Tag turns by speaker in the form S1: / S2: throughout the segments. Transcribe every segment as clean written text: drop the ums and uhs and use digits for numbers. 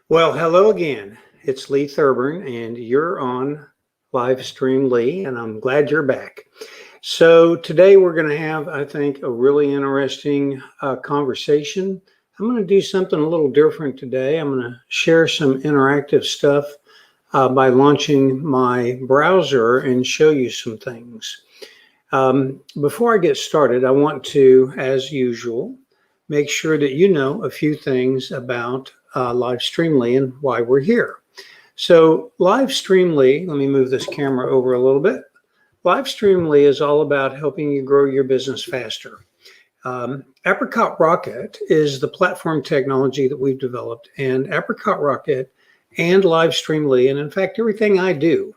S1: Well, hello again. It's Lee Thurburn, and you're on Livestreamly, and I'm glad you're back. So today we're going to have, I think, a really interesting conversation. I'm going to do something a little different today. I'm going to share some interactive stuff by launching my browser and show you some things. Before I get started, I want to, as usual, make sure that you know a few things about Livestreamly and why we're here. So Livestreamly, let me move this camera over a little bit. Livestreamly is all about helping you grow your business faster. Apricot Rocket is the platform technology that we've developed, and Apricot Rocket and Livestreamly, and in fact, everything I do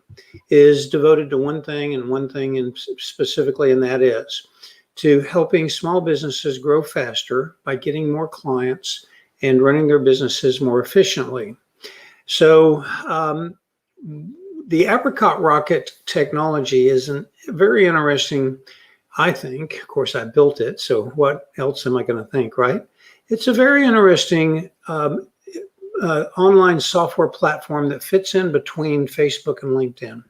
S1: is devoted to one thing and one thing in specifically, and that is to helping small businesses grow faster by getting more clients and running their businesses more efficiently. So the Apricot Rocket technology is a very interesting, I think. Of course, I built it, so what else am I going to think, right? It's a very interesting online software platform that fits in between Facebook and LinkedIn.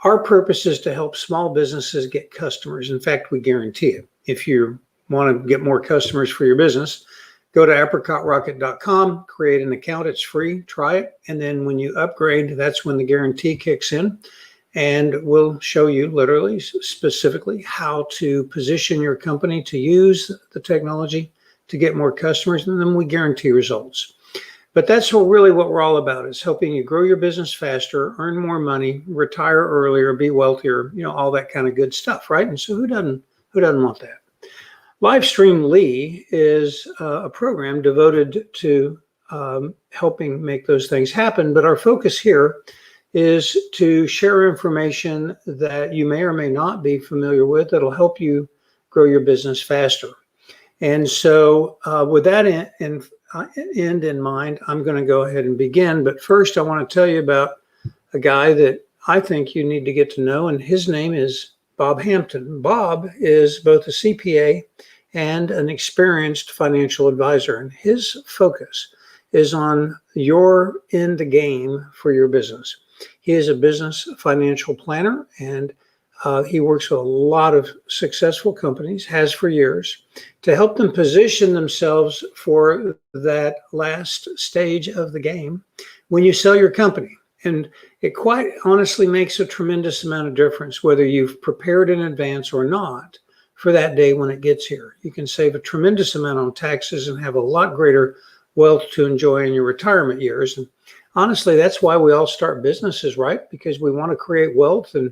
S1: Our purpose is to help small businesses get customers. In fact, we guarantee it. If you want to get more customers for your business, go to apricotrocket.com, create an account. It's free. Try it. And then when you upgrade, that's when the guarantee kicks in. And we'll show you literally, specifically, how to position your company to use the technology to get more customers. And then we guarantee results. But that's what we're all about, is helping you grow your business faster, earn more money, retire earlier, be wealthier, all that kind of good stuff, right? And so who doesn't want that? Livestreamly is a program devoted to helping make those things happen. But our focus here is to share information that you may or may not be familiar with that'll help you grow your business faster. And so with that end in mind, I'm going to go ahead and begin. But first, I want to tell you about a guy that I think you need to get to know, and his name is Bob Hampton. Bob is both a CPA and an experienced financial advisor, and his focus is on your end game for your business. He is a business financial planner, and he works with a lot of successful companies, has for years, to help them position themselves for that last stage of the game when you sell your company. And it quite honestly makes a tremendous amount of difference whether you've prepared in advance or not for that day when it gets here. You can save a tremendous amount on taxes and have a lot greater wealth to enjoy in your retirement years. And honestly, that's why we all start businesses, right? Because we want to create wealth. And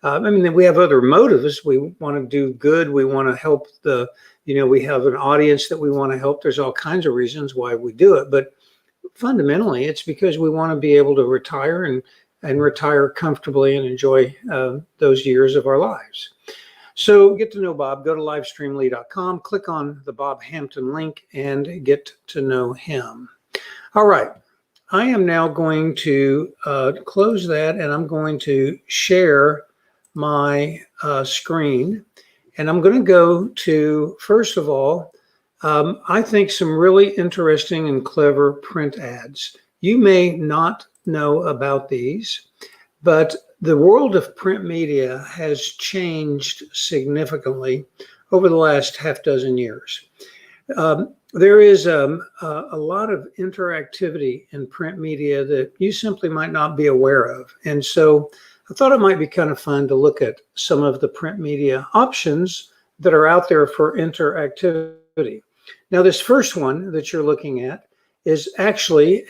S1: we have other motives. We want to do good. We want to help we have an audience that we want to help. There's all kinds of reasons why we do it. But fundamentally, it's because we want to be able to retire and retire comfortably and enjoy those years of our lives. So get to know Bob. Go to livestreamly.com, click on the Bob Hampton link, and get to know him. All right. I am now going to close that, and I'm going to share my screen. And I'm going to go to, first of all, I think some really interesting and clever print ads. You may not know about these, but the world of print media has changed significantly over the last half dozen years. There is a lot of interactivity in print media that you simply might not be aware of. And so I thought it might be kind of fun to look at some of the print media options that are out there for interactivity. Now, this first one that you're looking at is actually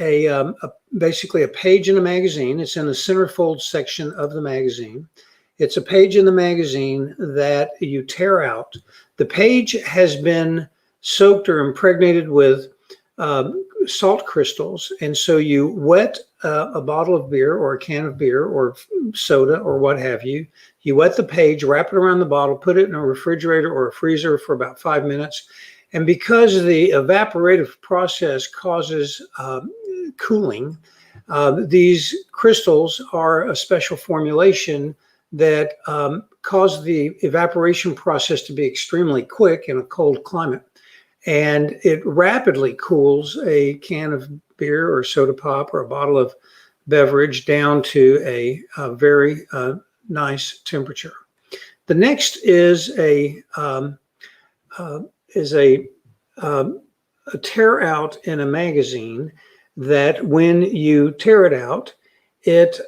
S1: basically a page in a magazine. It's in the centerfold section of the magazine. It's a page in the magazine that you tear out. The page has been soaked or impregnated with salt crystals. And so you wet a bottle of beer or a can of beer or soda or what have you. You wet the page, wrap it around the bottle, put it in a refrigerator or a freezer for about 5 minutes. And because the evaporative process causes cooling, these crystals are a special formulation that cause the evaporation process to be extremely quick in a cold climate. and it rapidly cools a can of beer or soda pop or a bottle of beverage down to a very nice temperature. The next is a tear out in a magazine that when you tear it out, it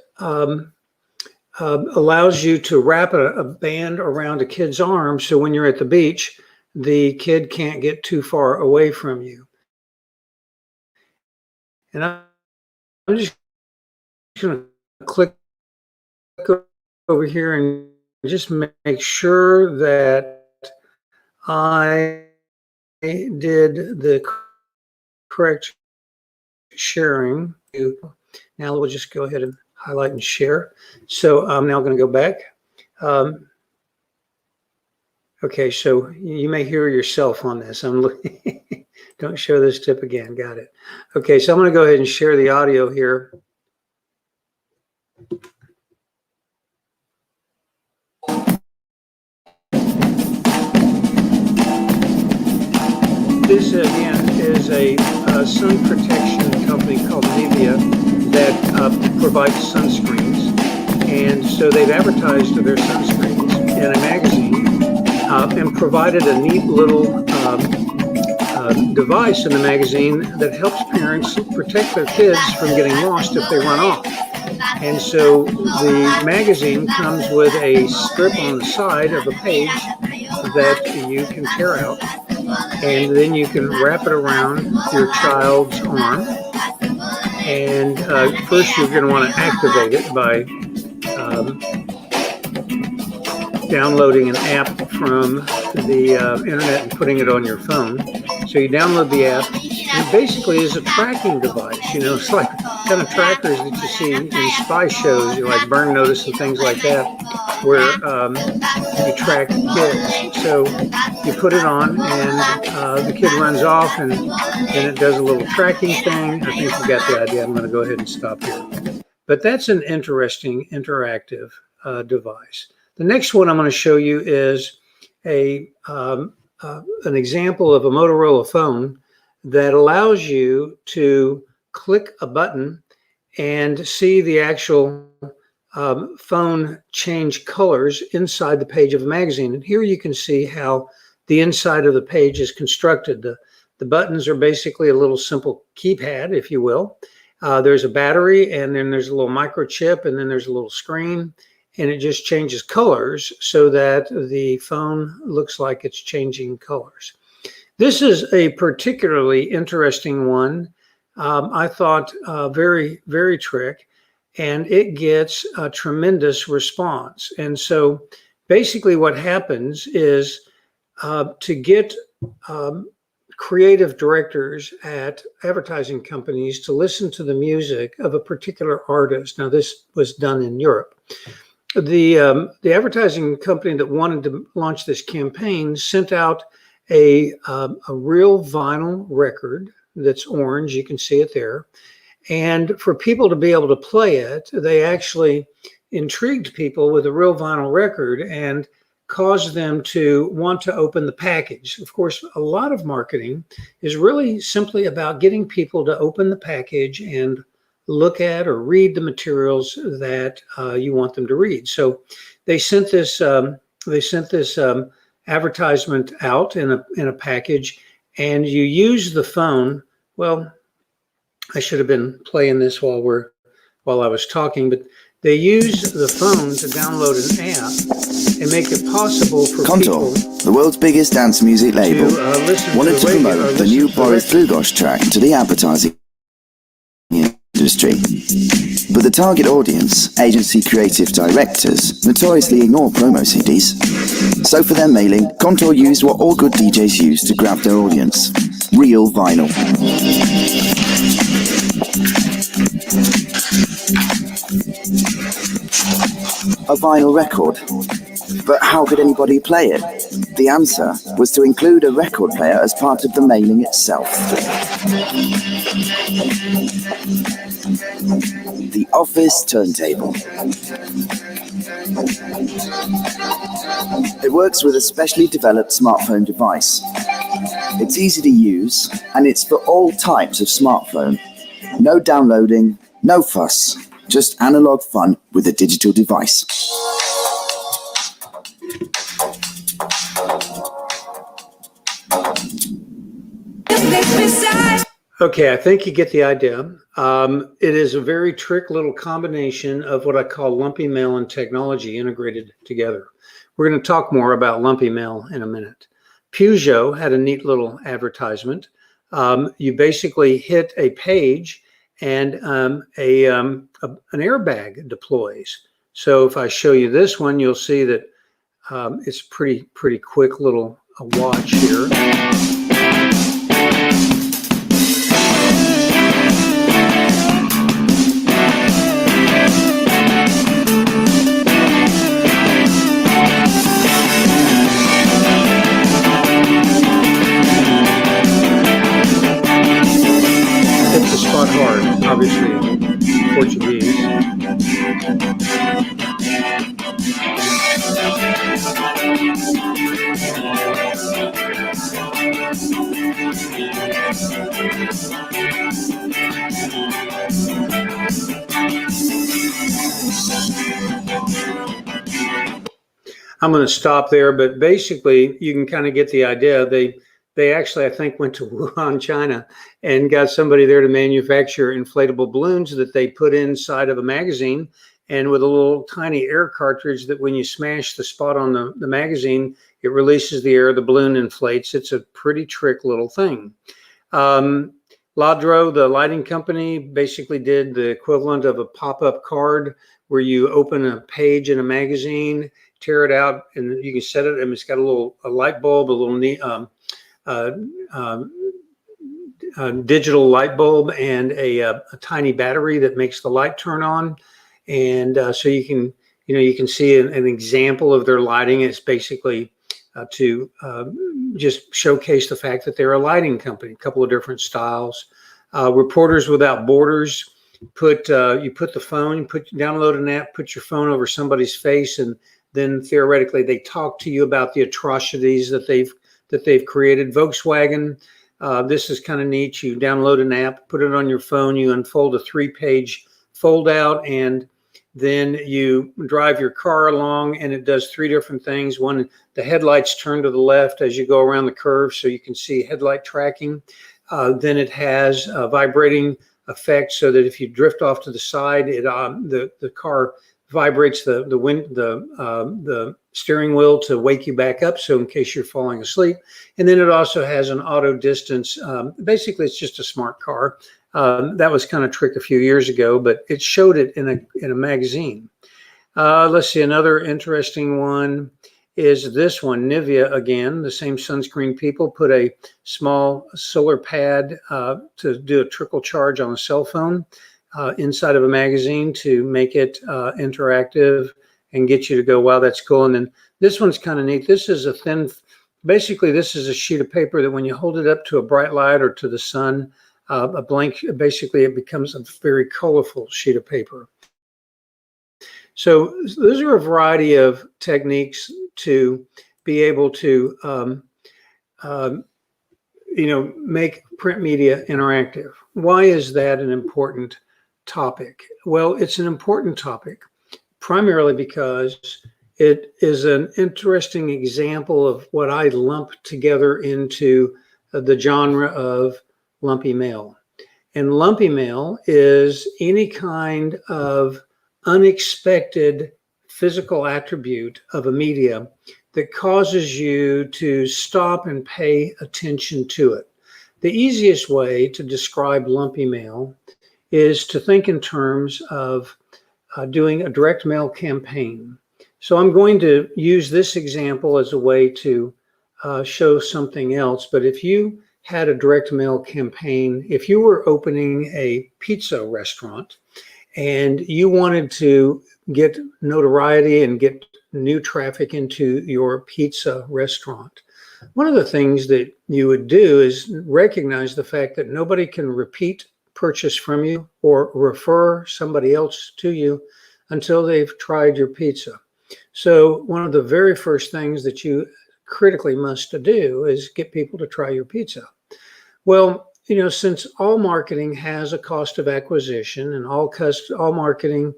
S1: allows you to wrap a band around a kid's arm, so when you're at the beach, the kid can't get too far away from you. And I'm just going to click over here and just make sure that I did the correct sharing. Now we'll just go ahead and highlight and share. So I'm now going to go back. Okay, so you may hear yourself on this. I'm looking. Don't show this tip again. Got it. Okay, so I'm going to go ahead and share the audio here. This again is a sun protection company called Nivea that provides sunscreens, and so they've advertised their sunscreens in a magazine and provided a neat little device in the magazine that helps parents protect their kids from getting lost if they run off. And so the magazine comes with a strip on the side of a page that you can tear out, and then you can wrap it around your child's arm. And first you're going to want to activate it by downloading an app from the internet and putting it on your phone. So you download the app, and it basically is a tracking device. You know, it's like kind of trackers that you see in spy shows, you know, like Burn Notice and things like that, where you track kids. So you put it on, and the kid runs off, and then it does a little tracking thing. I think you got the idea. I'm going to go ahead and stop here. But that's an interesting interactive device. The next one I'm going to show you is an example of a Motorola phone that allows you to click a button and see the actual phone change colors inside the page of a magazine. And here you can see how the inside of the page is constructed. The buttons are basically a little simple keypad, if you will. There's a battery, and then there's a little microchip, and then there's a little screen, and it just changes colors so that the phone looks like it's changing colors. This is a particularly interesting one. I thought very, very trick, and it gets a tremendous response. And so basically what happens is to get creative directors at advertising companies to listen to the music of a particular artist. Now, this was done in Europe. The advertising company that wanted to launch this campaign sent out a real vinyl record that's orange. You can see it there. And for people to be able to play it, they actually intrigued people with a real vinyl record and caused them to want to open the package. Of course, a lot of marketing is really simply about getting people to open the package and look at or read the materials that you want them to read. So they sent this advertisement out in a package, and you use the phone. Well, I should have been playing this while I was talking, but they use the phone to download an app and make it possible for
S2: Contour,
S1: people,
S2: the world's biggest dance music label, wanted to promote the new Boris Dlugosch track to the advertising industry. But the target audience, agency creative directors, notoriously ignore promo CDs. So for their mailing, Contour used what all good DJs use to grab their audience: real vinyl. A vinyl record. But how could anybody play it? The answer was to include a record player as part of the mailing itself. The office turntable. It works with a specially developed smartphone device. It's easy to use, and it's for all types of smartphone. No downloading, no fuss, just analog fun with a digital device.
S1: Okay, I think you get the idea. It is a very trick little combination of what I call Lumpy Mail and technology integrated together. We're going to talk more about Lumpy Mail in a minute. Peugeot had a neat little advertisement. You basically hit a page and an airbag deploys. So if I show you this one, you'll see that it's pretty quick little watch here. Spot hard, obviously Portuguese. I'm going to stop there, but basically you can kind of get the idea. They actually, I think, went to Wuhan, China, and got somebody there to manufacture inflatable balloons that they put inside of a magazine, and with a little tiny air cartridge that when you smash the spot on the magazine, it releases the air, the balloon inflates. It's a pretty trick little thing. Ladro, the lighting company, basically did the equivalent of a pop-up card where you open a page in a magazine, tear it out, and you can set it, and it's got a light bulb, a little neat, digital light bulb, and a tiny battery that makes the light turn on. And so you can see an example of their lighting. It's basically to just showcase the fact that they're a lighting company, a couple of different styles. Reporters Without Borders, you put the phone, download an app, put your phone over somebody's face, and then theoretically they talk to you about the atrocities that they've created. Volkswagen, this is kind of neat. You download an app, put it on your phone, you unfold a 3-page fold out, and then you drive your car along, and it does 3 different things. One, the headlights turn to the left as you go around the curve, so you can see headlight tracking. Then it has a vibrating effect, so that if you drift off to the side, the car vibrates the steering wheel to wake you back up, so in case you're falling asleep. And then it also has an auto distance. Basically, it's just a smart car. That was kind of a trick a few years ago, but it showed it in a magazine. Let's see, another interesting one is this one. Nivea, again, the same sunscreen people, put a small solar pad to do a trickle charge on a cell phone inside of a magazine to make it interactive and get you to go, wow, that's cool. And then this one's kind of neat. This is basically this is a sheet of paper that when you hold it up to a bright light or to the sun, basically it becomes a very colorful sheet of paper. So those are a variety of techniques to be able to make print media interactive. Why is that an important topic? Well, it's an important topic primarily because it is an interesting example of what I lump together into the genre of lumpy mail. And lumpy mail is any kind of unexpected physical attribute of a media that causes you to stop and pay attention to it. The easiest way to describe lumpy mail is to think in terms of doing a direct mail campaign. So I'm going to use this example as a way to show something else. But if you had a direct mail campaign, if you were opening a pizza restaurant and you wanted to get notoriety and get new traffic into your pizza restaurant, one of the things that you would do is recognize the fact that nobody can repeat purchase from you or refer somebody else to you until they've tried your pizza. So one of the very first things that you critically must do is get people to try your pizza. Well, since all marketing has a cost of acquisition, and all marketing,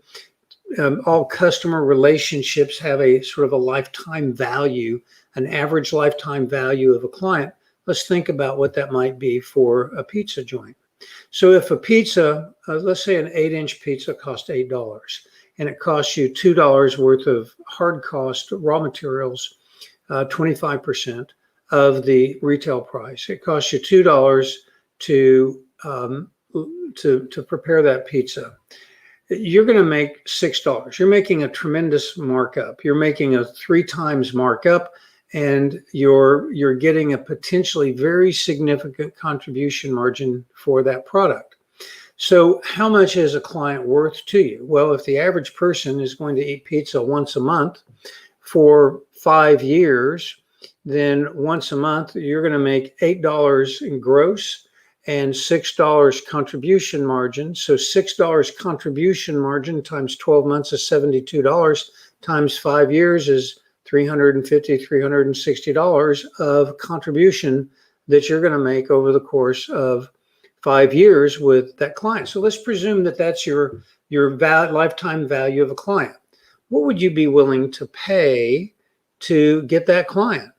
S1: all customer relationships have a sort of a lifetime value, an average lifetime value of a client, let's think about what that might be for a pizza joint. So if a pizza, let's say an 8-inch pizza costs $8, and it costs you $2 worth of hard cost raw materials, 25% of the retail price. It costs you $2 to prepare that pizza. You're going to make $6. You're making a tremendous markup. You're making a 3 times markup, and you're getting a potentially very significant contribution margin for that product. So how much is a client worth to you? Well, if the average person is going to eat pizza once a month for 5 years, then once a month, you're going to make $8 in gross and $6 contribution margin. So $6 contribution margin times 12 months is $72, times 5 years is $350, $360 of contribution that you're going to make over the course of 5 years with that client. So let's presume that that's your lifetime value of a client. What would you be willing to pay to get that client?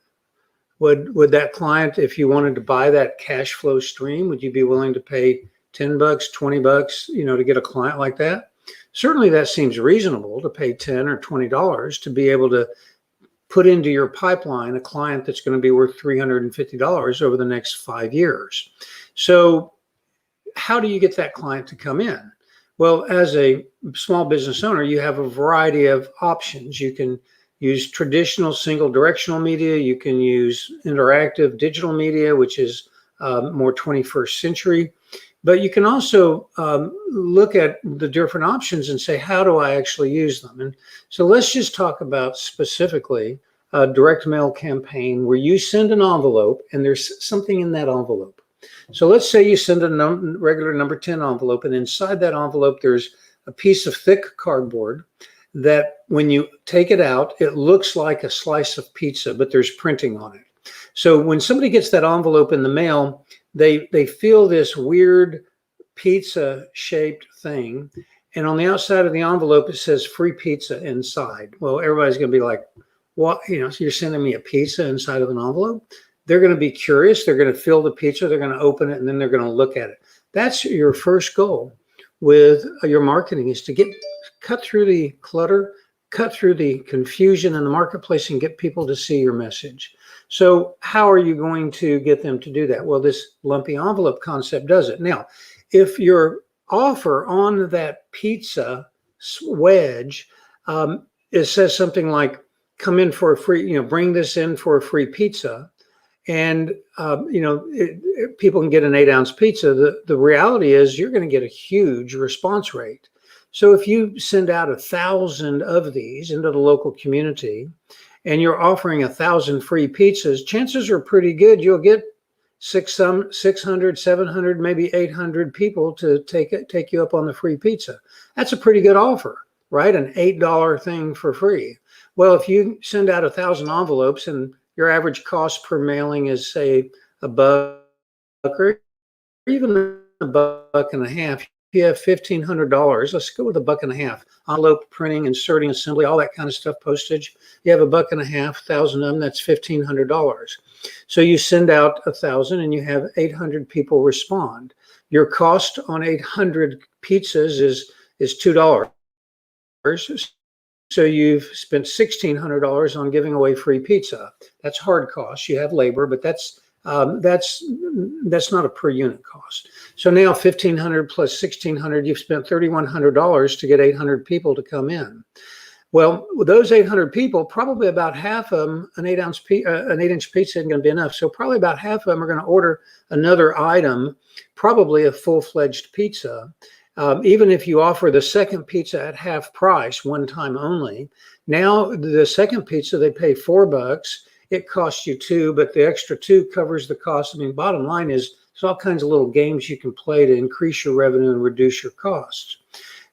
S1: Would that client, if you wanted to buy that cash flow stream, would you be willing to pay $10, $20, to get a client like that? Certainly that seems reasonable, to pay $10 or $20 to be able to put into your pipeline a client that's going to be worth $350 over the next 5 years. So how do you get that client to come in? Well, as a small business owner, you have a variety of options. You can use traditional single directional media. You can use interactive digital media, which is more 21st century. But you can also look at the different options and say, how do I actually use them? And so let's just talk about specifically a direct mail campaign where you send an envelope and there's something in that envelope. So let's say you send a regular number 10 envelope, and inside that envelope, there's a piece of thick cardboard that when you take it out, it looks like a slice of pizza, but there's printing on it. So when somebody gets that envelope in the mail, they feel this weird pizza-shaped thing. And on the outside of the envelope, it says free pizza inside. Well, everybody's going to be like, what? So you're sending me a pizza inside of an envelope? They're going to be curious. They're going to feel the pizza. They're going to open it, and then they're going to look at it. That's your first goal with your marketing, is to cut through the clutter, cut through the confusion in the marketplace, and get people to see your message. So how are you going to get them to do that? Well, this lumpy envelope concept does it. Now, if your offer on that pizza wedge, it says something like, come in for a free, bring this in for a free pizza, and people can get an 8-ounce pizza. The reality is you're going to get a huge response rate. So if you send out 1,000 of these into the local community and you're offering 1,000 free pizzas, chances are pretty good you'll get 600, 700, maybe 800 people to take you up on the free pizza. That's a pretty good offer, right? An $8 thing for free. Well, if you send out 1,000 envelopes and your average cost per mailing is, say, $1 or even $1.50. You have $1,500. Let's go with $1.50. Envelope, printing, inserting, assembly, all that kind of stuff, postage. You have $1.50, 1,000 of them. That's $1,500. So you send out 1,000 and you have 800 people respond. Your cost on 800 pizzas is $2. So you've spent $1,600 on giving away free pizza. That's hard costs. You have labor, but that's not a per unit cost. So now $1,500 plus $1,600, you've spent $3,100 to get 800 people to come in. Well, with those 800 people, probably about half of them, an 8-inch pizza isn't going to be enough. So probably about half of them are going to order another item, probably a full-fledged pizza. Even if you offer the second pizza at half price, one time only, now the second pizza, they pay $4. It costs you $2, but the extra $2 covers the cost. I mean, bottom line is there's all kinds of little games you can play to increase your revenue and reduce your costs.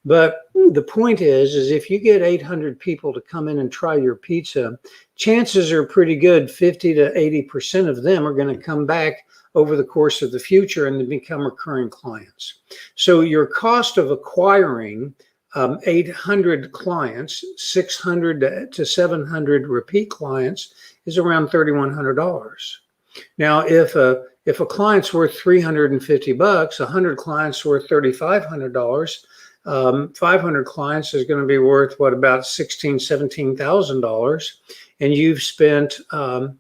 S1: But the point is if you get 800 people to come in and try your pizza, chances are pretty good 50 to 80% of them are going to come back over the course of the future and become recurring clients. So your cost of acquiring 800 clients, 600 to 700 repeat clients is around $3,100. Now, if a client's worth $350, 100 clients worth $3,500. 500 clients is going to be worth what, about $16,000, $17,000, and you've spent about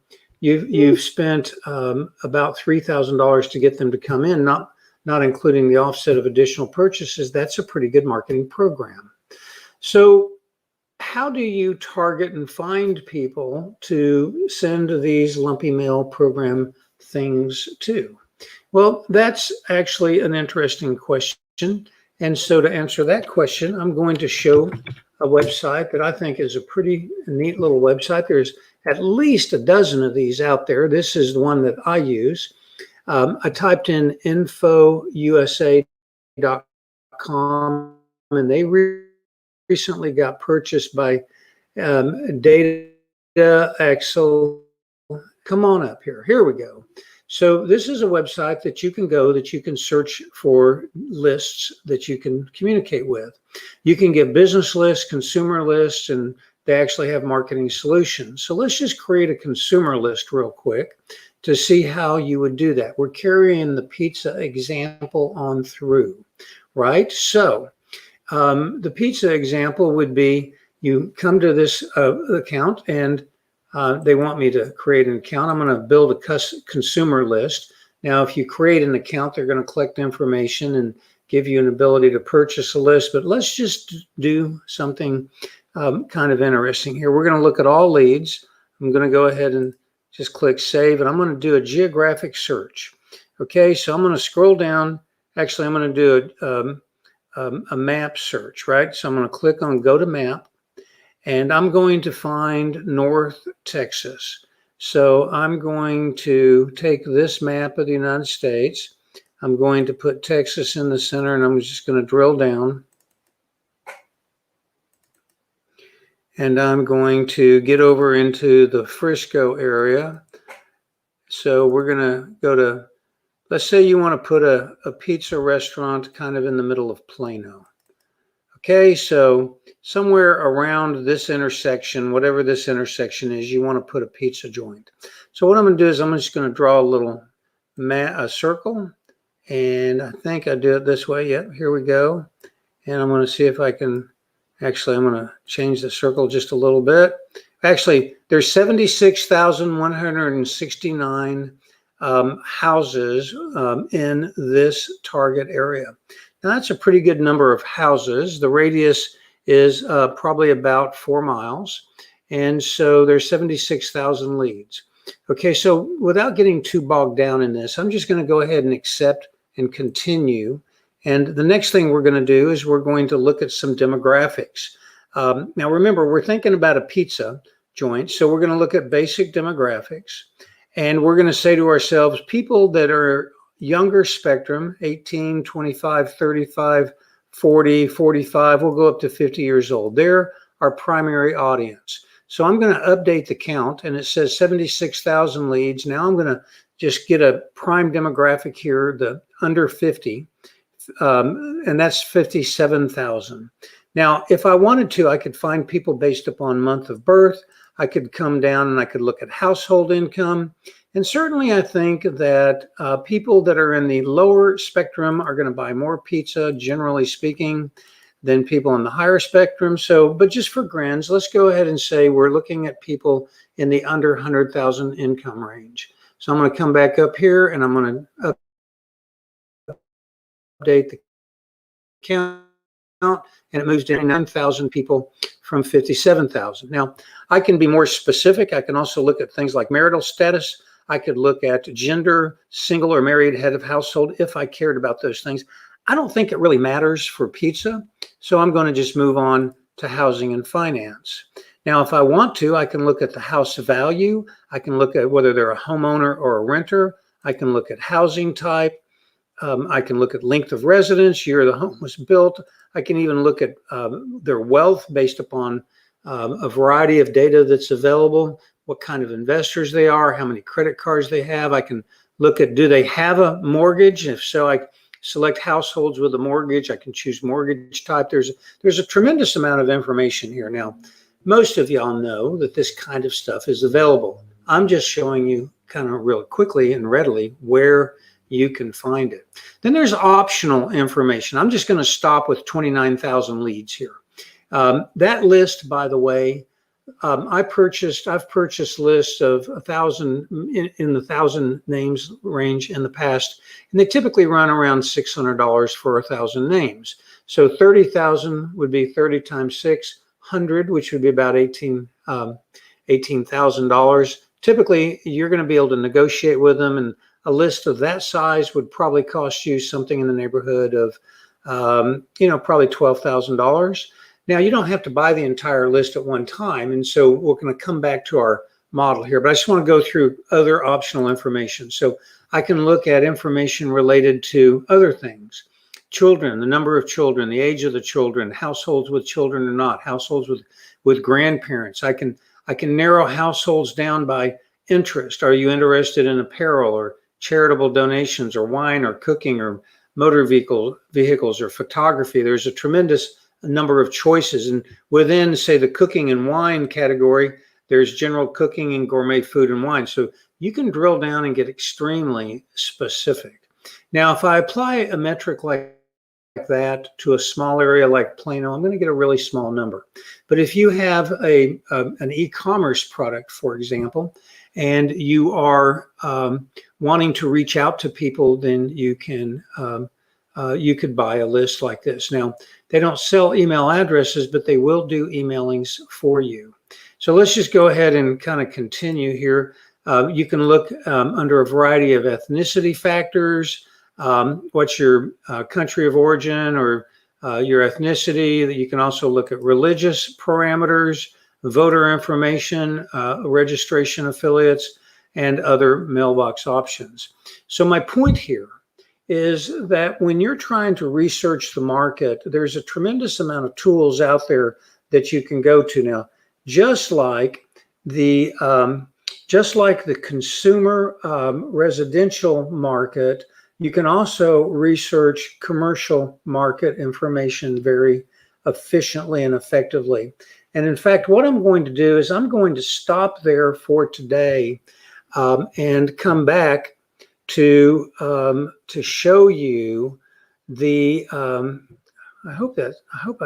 S1: $3,000 to get them to come in, not including the offset of additional purchases. That's a pretty good marketing program. So how do you target and find people to send these Lumpy Mail program things to? Well, that's actually an interesting question. And so to answer that question, I'm going to show a website that I think is a pretty neat little website. There's at least a dozen of these out there. This is the one that I use. I typed in infousa.com, and they recently got purchased by Data Excel. Come on up here. Here we go. So this is a website that you can go, that you can search for lists that you can communicate with. You can get business lists, consumer lists, and they actually have marketing solutions. So let's just create a consumer list real quick to see how you would do that. We're carrying the pizza example on through, right? So the pizza example would be, you come to this account, and they want me to create an account. I'm going to build a consumer list. Now, if you create an account, they're going to collect information and give you an ability to purchase a list. But let's just do something kind of interesting here. We're going to look at all leads. I'm going to go ahead and just click save, and I'm going to do a geographic search. Okay, so I'm going to scroll down. Actually, I'm going to do a map search, right? So I'm going to click on go to map. And I'm going to find North Texas. So I'm going to take this map of the United States. I'm going to put Texas in the center, and I'm just going to drill down. And I'm going to get over into the Frisco area. So we're going to go to, let's say you want to put a pizza restaurant kind of in the middle of Plano. Okay, so somewhere around this intersection, whatever this intersection is, you want to put a pizza joint. So what I'm going to do is I'm just going to draw a little circle, and I think I do it this way. Yep, here we go. And I'm going to see if I can, actually, I'm going to change the circle just a little bit. Actually, there's 76,169 houses in this target area. Now, that's a pretty good number of houses. The radius is probably about 4 miles. And so there's 76,000 leads. Okay, so without getting too bogged down in this, I'm just going to go ahead and accept and continue. And the next thing we're going to do is we're going to look at some demographics. Now, remember, we're thinking about a pizza joint. So we're going to look at basic demographics. And we're going to say to ourselves, people that are younger spectrum, 18, 25, 35, 40, 45, we'll go up to 50 years old. They're our primary audience. So I'm going to update the count, and it says 76,000 leads. Now I'm going to just get a prime demographic here, the under 50, and that's 57,000. Now, if I wanted to, I could find people based upon month of birth. I could come down and I could look at household income. And certainly I think that people that are in the lower spectrum are going to buy more pizza, generally speaking, than people in the higher spectrum. So, but just for grins, let's go ahead and say we're looking at people in the under 100,000 income range. So I'm going to come back up here, and I'm going to update the count, and it moves to 9,000 people from 57,000. Now, I can be more specific. I can also look at things like marital status. I could look at gender, single or married, head of household, if I cared about those things. I don't think it really matters for pizza, so I'm going to just move on to housing and finance. Now, if I want to, I can look at the house value. I can look at whether they're a homeowner or a renter. I can look at housing type. I can look at length of residence, year the home was built. I can even look at their wealth based upon a variety of data that's available, what kind of investors they are, how many credit cards they have. I can look at, do they have a mortgage? If so, I select households with a mortgage. I can choose mortgage type. There's a tremendous amount of information here. Now, most of y'all know that this kind of stuff is available. I'm just showing you kind of real quickly and readily where you can find it. Then there's optional information. I'm just going to stop with 29,000 leads here. That list, by the way, I've purchased lists of 1,000 in the 1,000 names range in the past, and they typically run around $600 for 1,000 names. So 30,000 would be 30 times 600, which would be about $18,000. Typically, you're going to be able to negotiate with them, and a list of that size would probably cost you something in the neighborhood of, probably $12,000. Now, you don't have to buy the entire list at one time, and so we're going to come back to our model here, but I just want to go through other optional information. So I can look at information related to other things. Children, the number of children, the age of the children, households with children or not, households with grandparents. I can narrow households down by interest. Are you interested in apparel or charitable donations or wine or cooking or motor vehicles or photography? There's a tremendous number of choices, and within, say, the cooking and wine category, there's general cooking and gourmet food and wine. So you can drill down and get extremely specific. Now, if I apply a metric like that to a small area like Plano, I'm going to get a really small number. But if you have an e-commerce product, for example, and you are wanting to reach out to people, then you can you could buy a list like this. Now, they don't sell email addresses, but they will do emailings for you. So let's just go ahead and kind of continue here. You can look under a variety of ethnicity factors. What's your country of origin or your ethnicity? You can also look at religious parameters, voter information, registration affiliates, and other mailbox options. So my point here is that when you're trying to research the market, there's a tremendous amount of tools out there that you can go to now. Just like the consumer residential market, you can also research commercial market information very efficiently and effectively. And in fact, what I'm going to do is I'm going to stop there for today and come back to show you the. I hope I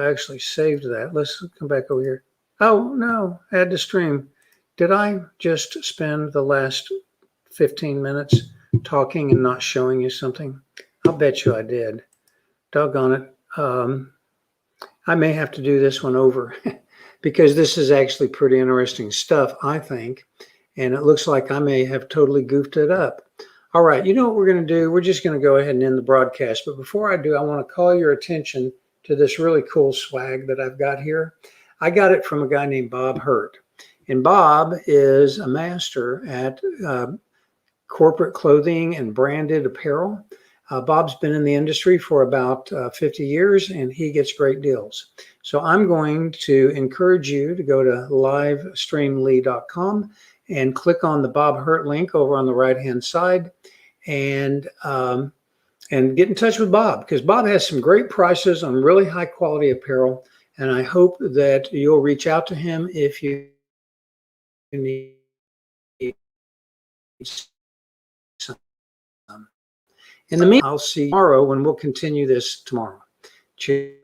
S1: actually saved that. Let's come back over here. Oh no, add to stream. Did I just spend the last 15 minutes talking and not showing you something? I'll bet you I did. Doggone it. I may have to do this one over because this is actually pretty interesting stuff, I think. And it looks like I may have totally goofed it up. All right, you know what we're going to do? We're just going to go ahead and end the broadcast. But before I do, I want to call your attention to this really cool swag that I've got here. I got it from a guy named Bob Hurt. And Bob is a master at corporate clothing and branded apparel. Bob's been in the industry for about 50 years, and he gets great deals. So I'm going to encourage you to go to livestreamly.com and click on the Bob Hurt link over on the right-hand side and get in touch with Bob, because Bob has some great prices on really high-quality apparel, and I hope that you'll reach out to him if you need some. In the meantime, I'll see you tomorrow when we'll continue this tomorrow. Cheers.